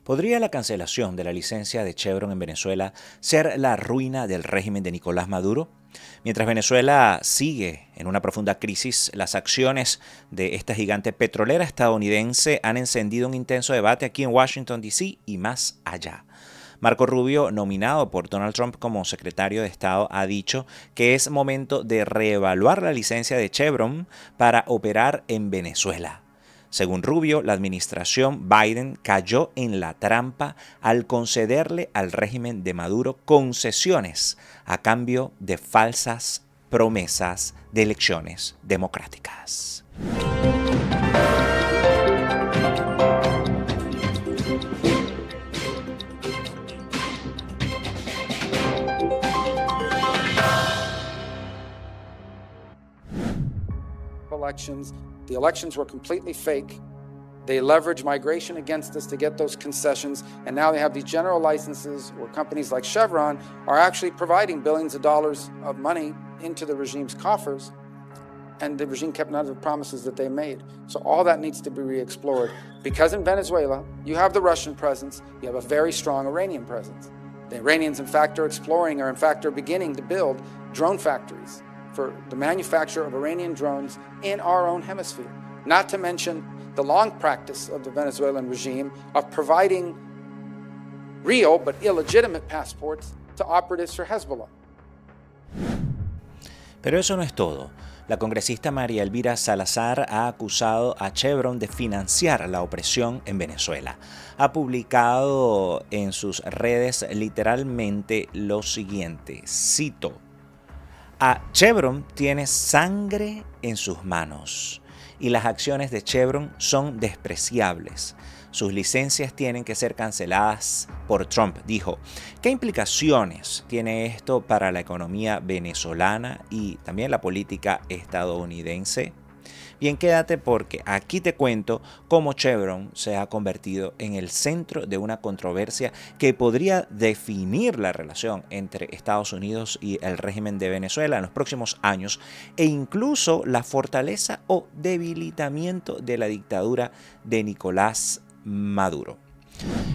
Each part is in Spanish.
¿Podría la cancelación de la licencia de Chevron en Venezuela ser la ruina del régimen de Nicolás Maduro? Mientras Venezuela sigue en una profunda crisis, las acciones de esta gigante petrolera estadounidense han encendido un intenso debate aquí en Washington, D.C. y más allá. Marco Rubio, nominado por Donald Trump como secretario de Estado, ha dicho que es momento de reevaluar la licencia de Chevron para operar en Venezuela. Según Rubio, la administración Biden cayó en la trampa al concederle al régimen de Maduro concesiones a cambio de falsas promesas de elecciones democráticas. The elections were completely fake. They leveraged migration against us to get those concessions, and now they have these general licenses where companies like Chevron are actually providing billions of dollars of money into the regime's coffers, and the regime kept none of the promises that they made. So all that needs to be re-explored. Because in Venezuela, you have the Russian presence, you have a very strong Iranian presence. The Iranians, in fact, are exploring, or in fact are beginning to build drone factories for the manufacture of Iranian drones in our own hemisphere. Not to mention the long practice of the Venezuelan regime of providing real but illegitimate passports to operatives for Hezbollah. Pero eso no es todo. La congresista María Elvira Salazar ha acusado a Chevron de financiar la opresión en Venezuela. Ha publicado en sus redes literalmente lo siguiente, cito: "A Chevron tiene sangre en sus manos y las acciones de Chevron son despreciables. Sus licencias tienen que ser canceladas por Trump", dijo. ¿Qué implicaciones tiene esto para la economía venezolana y también la política estadounidense? Bien, quédate porque aquí te cuento cómo Chevron se ha convertido en el centro de una controversia que podría definir la relación entre Estados Unidos y el régimen de Venezuela en los próximos años e incluso la fortaleza o debilitamiento de la dictadura de Nicolás Maduro.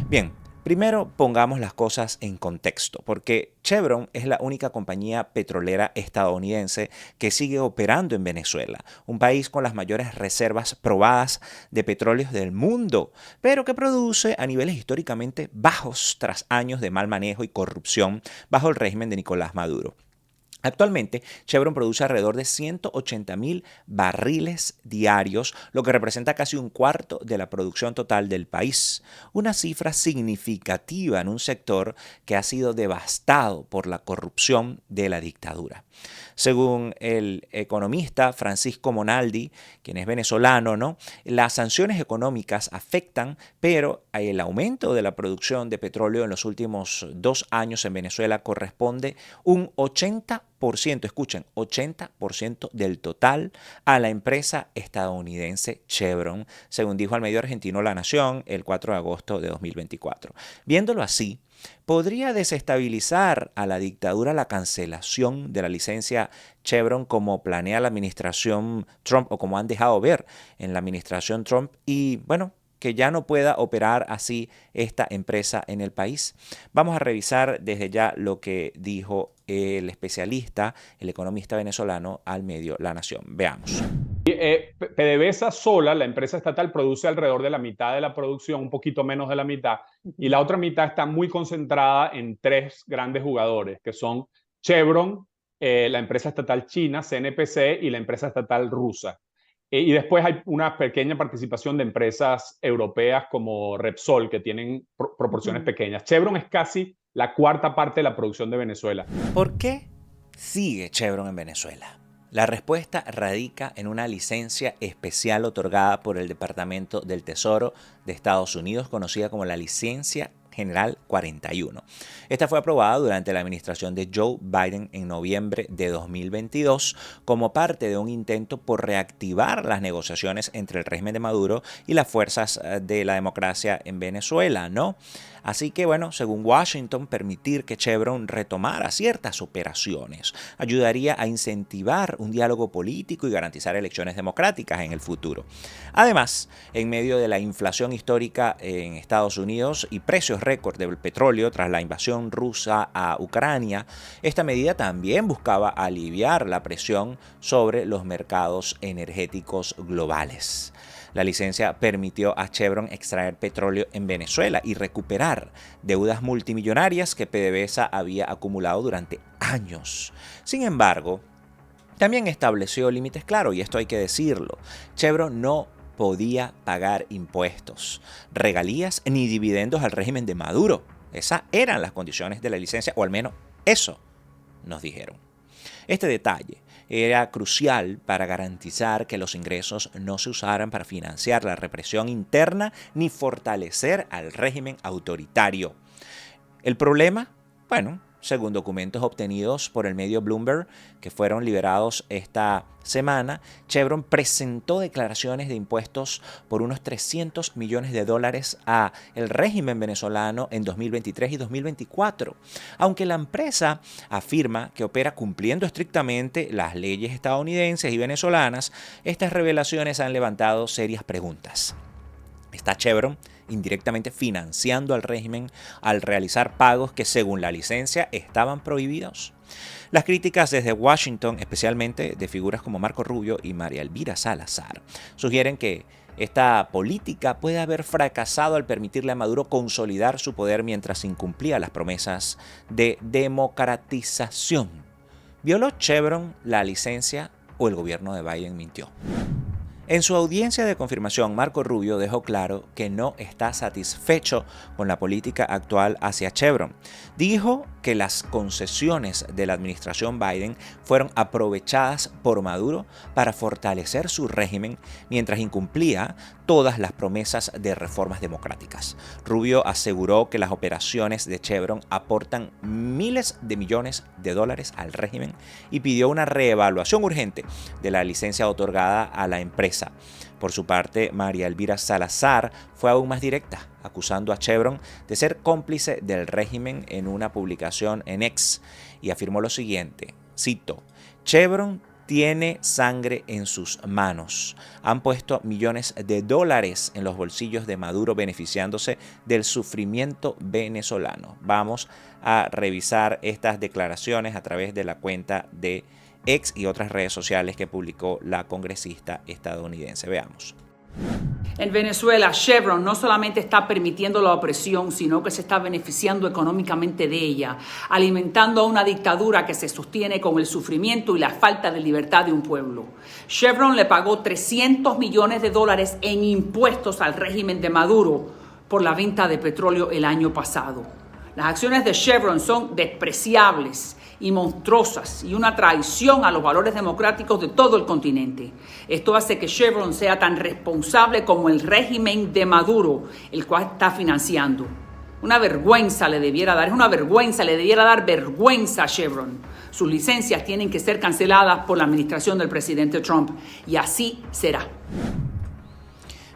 Bien, primero pongamos las cosas en contexto, porque Chevron es la única compañía petrolera estadounidense que sigue operando en Venezuela, un país con las mayores reservas probadas de petróleos del mundo, pero que produce a niveles históricamente bajos tras años de mal manejo y corrupción bajo el régimen de Nicolás Maduro. Actualmente, Chevron produce alrededor de 180.000 barriles diarios, lo que representa casi un cuarto de la producción total del país. Una cifra significativa en un sector que ha sido devastado por la corrupción de la dictadura. Según el economista Francisco Monaldi, quien es venezolano, ¿no?, las sanciones económicas afectan, pero el aumento de la producción de petróleo en los últimos 2 años en Venezuela corresponde un 80%, escuchen, 80% del total a la empresa estadounidense Chevron, según dijo al medio argentino La Nación el 4 de agosto de 2024. Viéndolo así, ¿podría desestabilizar a la dictadura la cancelación de la licencia Chevron como planea la administración Trump o como han dejado ver en la administración Trump y, bueno, que ya no pueda operar así esta empresa en el país? Vamos a revisar desde ya lo que dijo el especialista, el economista venezolano al medio La Nación. Veamos. PDVSA sola, la empresa estatal, produce alrededor de la mitad de la producción, un poquito menos de la mitad, y la otra mitad está muy concentrada en 3 grandes jugadores, que son Chevron, la empresa estatal china, CNPC, y la empresa estatal rusa. Y después hay una pequeña participación de empresas europeas como Repsol, que tienen proporciones pequeñas. Chevron es casi la cuarta parte de la producción de Venezuela. ¿Por qué sigue Chevron en Venezuela? La respuesta radica en una licencia especial otorgada por el Departamento del Tesoro de Estados Unidos, conocida como la licencia General 41. Esta fue aprobada durante la administración de Joe Biden en noviembre de 2022 como parte de un intento por reactivar las negociaciones entre el régimen de Maduro y las fuerzas de la democracia en Venezuela, ¿no? Así que, bueno, según Washington, permitir que Chevron retomara ciertas operaciones ayudaría a incentivar un diálogo político y garantizar elecciones democráticas en el futuro. Además, en medio de la inflación histórica en Estados Unidos y precios récord del petróleo tras la invasión rusa a Ucrania, esta medida también buscaba aliviar la presión sobre los mercados energéticos globales. La licencia permitió a Chevron extraer petróleo en Venezuela y recuperar deudas multimillonarias que PDVSA había acumulado durante años. Sin embargo, también estableció límites claros, y esto hay que decirlo. Chevron no podía pagar impuestos, regalías ni dividendos al régimen de Maduro. Esas eran las condiciones de la licencia, o al menos eso nos dijeron. Este detalle era crucial para garantizar que los ingresos no se usaran para financiar la represión interna ni fortalecer al régimen autoritario. ¿El problema? Bueno, según documentos obtenidos por el medio Bloomberg, que fueron liberados esta semana, Chevron presentó declaraciones de impuestos por unos $300 millones a el régimen venezolano en 2023 y 2024. Aunque la empresa afirma que opera cumpliendo estrictamente las leyes estadounidenses y venezolanas, estas revelaciones han levantado serias preguntas. ¿Está Chevron indirectamente financiando al régimen al realizar pagos que según la licencia estaban prohibidos? Las críticas desde Washington, especialmente de figuras como Marco Rubio y María Elvira Salazar, sugieren que esta política puede haber fracasado al permitirle a Maduro consolidar su poder mientras incumplía las promesas de democratización. ¿Violó Chevron la licencia o el gobierno de Biden mintió? En su audiencia de confirmación, Marco Rubio dejó claro que no está satisfecho con la política actual hacia Chevron. Dijo que las concesiones de la administración Biden fueron aprovechadas por Maduro para fortalecer su régimen mientras incumplía todas las promesas de reformas democráticas. Rubio aseguró que las operaciones de Chevron aportan miles de millones de dólares al régimen y pidió una reevaluación urgente de la licencia otorgada a la empresa. Por su parte, María Elvira Salazar fue aún más directa, acusando a Chevron de ser cómplice del régimen en una publicación en X, y afirmó lo siguiente, cito, Chevron tiene sangre en sus manos. Han puesto millones de dólares en los bolsillos de Maduro beneficiándose del sufrimiento venezolano. Vamos a revisar estas declaraciones a través de la cuenta de X y otras redes sociales que publicó la congresista estadounidense. Veamos. En Venezuela, Chevron no solamente está permitiendo la opresión, sino que se está beneficiando económicamente de ella, alimentando a una dictadura que se sostiene con el sufrimiento y la falta de libertad de un pueblo. Chevron le pagó $300 millones en impuestos al régimen de Maduro por la venta de petróleo el año pasado. Las acciones de Chevron son despreciables y monstruosas y una traición a los valores democráticos de todo el continente. Esto hace que Chevron sea tan responsable como el régimen de Maduro, el cual está financiando. Una vergüenza le debiera dar, le debiera dar vergüenza a Chevron. Sus licencias tienen que ser canceladas por la administración del presidente Trump y así será.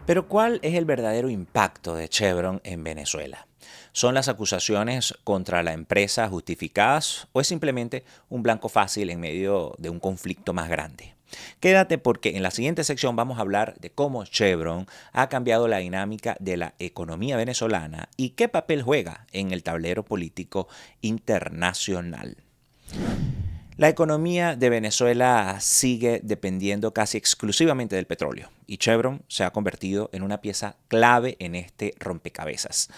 Pero ¿cuál es el verdadero impacto de Chevron en Venezuela? ¿Son las acusaciones contra la empresa justificadas o es simplemente un blanco fácil en medio de un conflicto más grande? Quédate porque en la siguiente sección vamos a hablar de cómo Chevron ha cambiado la dinámica de la economía venezolana y qué papel juega en el tablero político internacional. La economía de Venezuela sigue dependiendo casi exclusivamente del petróleo y Chevron se ha convertido en una pieza clave en este rompecabezas.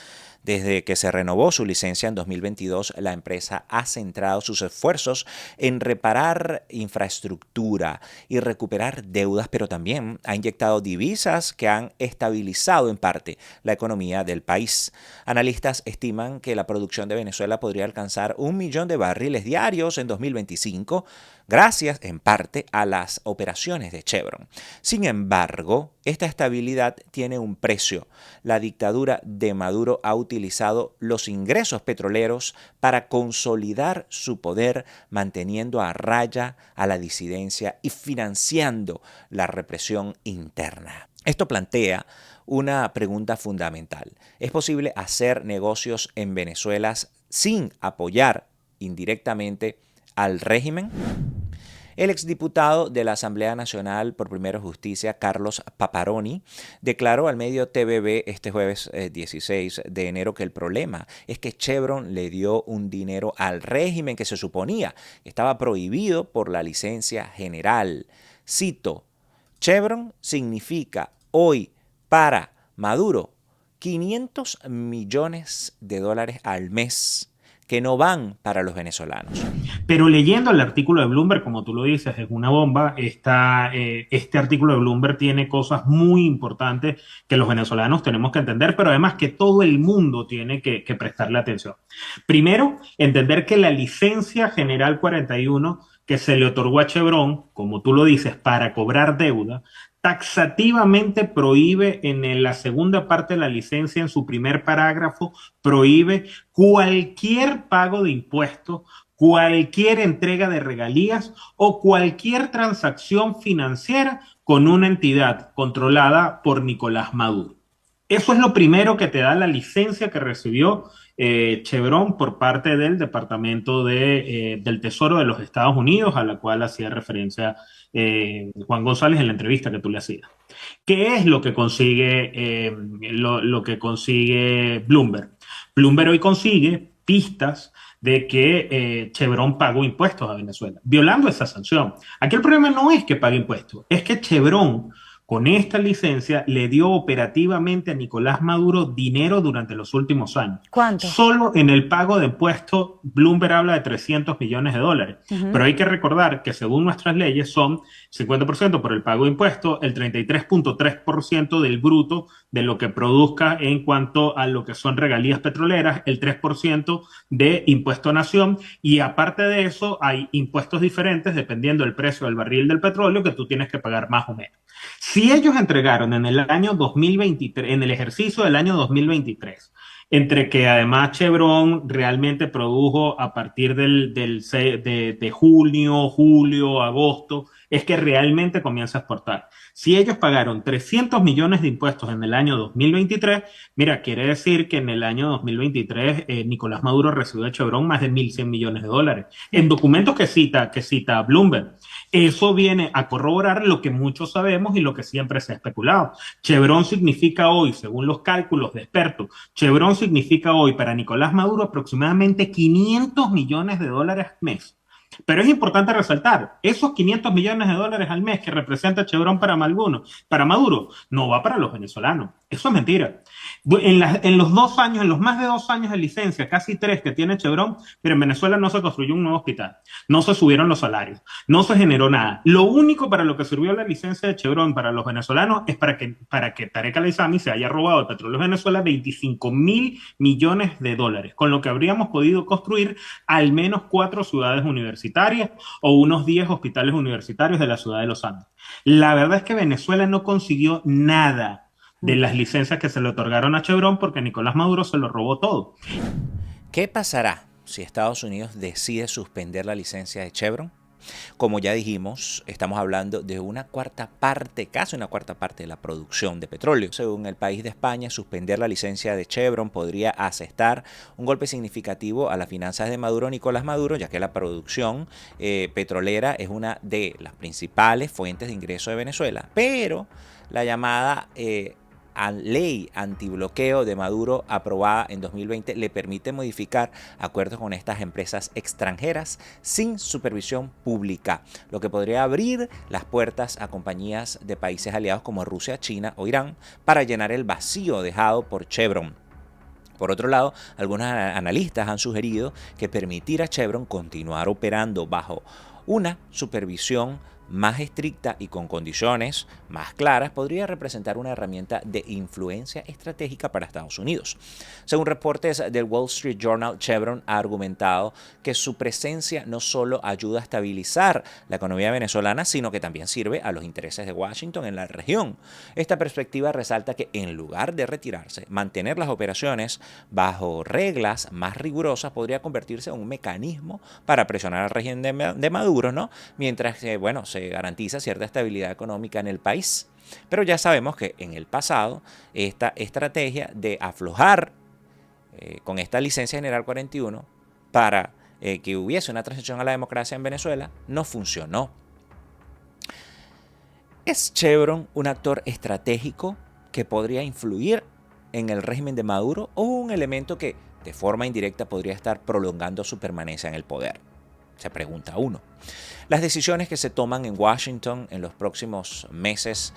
Desde que se renovó su licencia en 2022, la empresa ha centrado sus esfuerzos en reparar infraestructura y recuperar deudas, pero también ha inyectado divisas que han estabilizado en parte la economía del país. Analistas estiman que la producción de Venezuela podría alcanzar 1 millón de barriles diarios en 2025, gracias en parte a las operaciones de Chevron. Sin embargo, Esta estabilidad tiene un precio. La dictadura de Maduro ha utilizado los ingresos petroleros para consolidar su poder, manteniendo a raya a la disidencia y financiando la represión interna. Esto plantea una pregunta fundamental. ¿Es posible hacer negocios en Venezuela sin apoyar indirectamente al régimen? El exdiputado de la Asamblea Nacional por Primera Justicia, Carlos Paparoni, declaró al medio TVB este jueves 16 de enero que el problema es que Chevron le dio un dinero al régimen que se suponía que estaba prohibido por la licencia general. Cito, Chevron significa hoy para Maduro 500 millones de dólares al mes que no van para los venezolanos. Pero leyendo el artículo de Bloomberg, como tú lo dices, es una bomba. Este artículo de Bloomberg tiene cosas muy importantes que los venezolanos tenemos que entender, pero además que todo el mundo tiene que prestarle atención. Primero, entender que la licencia general 41 que se le otorgó a Chevron, como tú lo dices, para cobrar deuda, taxativamente prohíbe en la segunda parte de la licencia, en su primer parágrafo, prohíbe cualquier pago de impuestos, cualquier entrega de regalías o cualquier transacción financiera con una entidad controlada por Nicolás Maduro. Eso es lo primero que te da la licencia que recibió Chevron por parte del Departamento del Tesoro de los Estados Unidos, a la cual hacía referencia Juan González en la entrevista que tú le hacías. ¿Qué es lo que consigue, lo que consigue Bloomberg? Bloomberg hoy consigue pistas de que Chevron pagó impuestos a Venezuela, violando esa sanción. Aquí el problema no es que pague impuestos, es que Chevron con esta licencia le dio operativamente a Nicolás Maduro dinero durante los últimos años. ¿Cuánto? Solo en el pago de impuestos, Bloomberg habla de 300 millones de dólares. Pero hay que recordar que según nuestras leyes son 50% por el pago de impuestos, el 33.3% del bruto de lo que produzca en cuanto a lo que son regalías petroleras, el 3% de impuesto a nación, y aparte de eso hay impuestos diferentes dependiendo del precio del barril del petróleo que tú tienes que pagar más o menos. Si ellos entregaron en el año 2023, en el ejercicio del año 2023, entre que además Chevron realmente produjo a partir de junio, julio, agosto, es que realmente comienza a exportar. Si ellos pagaron 300 millones de impuestos en el año 2023, mira, quiere decir que en el año 2023 Nicolás Maduro recibió de Chevron más de 1.100 millones de dólares. En documentos que cita Bloomberg. Eso viene a corroborar lo que muchos sabemos y lo que siempre se ha especulado. Chevron significa hoy, según los cálculos de expertos, Chevron significa hoy para Nicolás Maduro aproximadamente 500 millones de dólares al mes. Pero es importante resaltar, esos 500 millones de dólares al mes que representa Chevron para Maduro, no va para los venezolanos. Eso es mentira. En los más de 2 años de licencia, casi 3 que tiene Chevron, pero en Venezuela no se construyó un nuevo hospital, no se subieron los salarios, no se generó nada. Lo único para lo que sirvió la licencia de Chevron para los venezolanos es para que Tarek El-Aissami se haya robado el petróleo de Venezuela 25.000 millones de dólares, con lo que habríamos podido construir al menos 4 ciudades universitarias o unos 10 hospitales universitarios de la ciudad de Los Andes. La verdad es que Venezuela no consiguió nada de las licencias que se le otorgaron a Chevron porque Nicolás Maduro se lo robó todo. ¿Qué pasará si Estados Unidos decide suspender la licencia de Chevron? Como ya dijimos, estamos hablando de casi una cuarta parte de la producción de petróleo. Según el país de España, suspender la licencia de Chevron podría asestar un golpe significativo a las finanzas de Nicolás Maduro, ya que la producción petrolera es una de las principales fuentes de ingreso de Venezuela. Pero la llamada ley antibloqueo de Maduro aprobada en 2020 le permite modificar acuerdos con estas empresas extranjeras sin supervisión pública, lo que podría abrir las puertas a compañías de países aliados como Rusia, China o Irán para llenar el vacío dejado por Chevron. Por otro lado, algunos analistas han sugerido que permitir a Chevron continuar operando bajo una supervisión más estricta y con condiciones más claras podría representar una herramienta de influencia estratégica para Estados Unidos. Según reportes del Wall Street Journal, Chevron ha argumentado que su presencia no solo ayuda a estabilizar la economía venezolana, sino que también sirve a los intereses de Washington en la región. Esta perspectiva resalta que en lugar de retirarse, mantener las operaciones bajo reglas más rigurosas podría convertirse en un mecanismo para presionar al régimen de Maduro, ¿no? Mientras que, se garantiza cierta estabilidad económica en el país. Pero ya sabemos que en el pasado esta estrategia de aflojar con esta licencia general 41 para que hubiese una transición a la democracia en Venezuela no funcionó. ¿Es Chevron un actor estratégico que podría influir en el régimen de Maduro o un elemento que de forma indirecta podría estar prolongando su permanencia en el poder? Se pregunta uno. Las decisiones que se toman en Washington en los próximos meses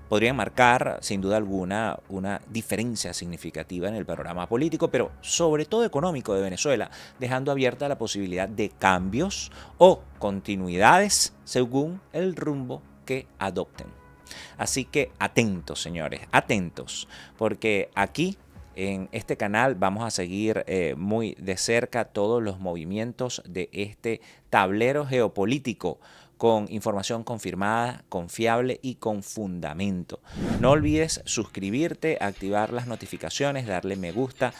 podrían marcar, sin duda alguna, una diferencia significativa en el panorama político, pero sobre todo económico de Venezuela, dejando abierta la posibilidad de cambios o continuidades según el rumbo que adopten. Así que atentos, señores, atentos, porque aquí en este canal vamos a seguir muy de cerca todos los movimientos de este tablero geopolítico con información confirmada, confiable y con fundamento. No olvides suscribirte, activar las notificaciones, darle me gusta,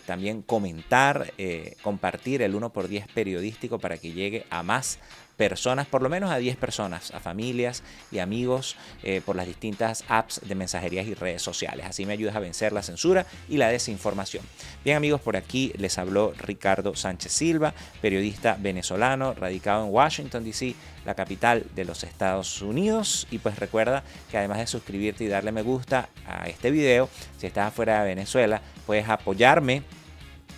también comentar, compartir el 1x10 periodístico para que llegue a más personas, por lo menos a 10 personas, a familias y amigos por las distintas apps de mensajerías y redes sociales. Así me ayudas a vencer la censura y la desinformación. Bien, amigos, por aquí les habló Ricardo Sánchez Silva, periodista venezolano radicado en Washington, D.C., la capital de los Estados Unidos. Y pues recuerda que además de suscribirte y darle me gusta a este video, si estás afuera de Venezuela, puedes apoyarme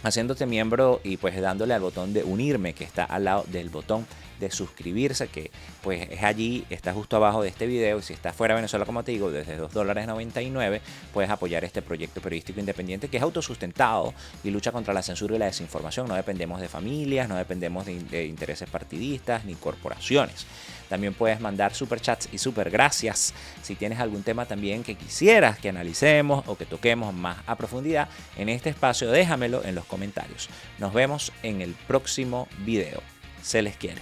haciéndote miembro y pues dándole al botón de unirme que está al lado del botón de suscribirse, que pues es allí, está justo abajo de este video. Y si estás fuera de Venezuela, como te digo, desde $2.99 puedes apoyar este proyecto periodístico independiente que es autosustentado y lucha contra la censura y la desinformación. No dependemos de familias, no dependemos de intereses partidistas ni corporaciones. También puedes mandar superchats y super gracias si tienes algún tema también que quisieras que analicemos o que toquemos más a profundidad en este espacio. Déjamelo en los comentarios. Nos vemos en el próximo video. Se les quiere.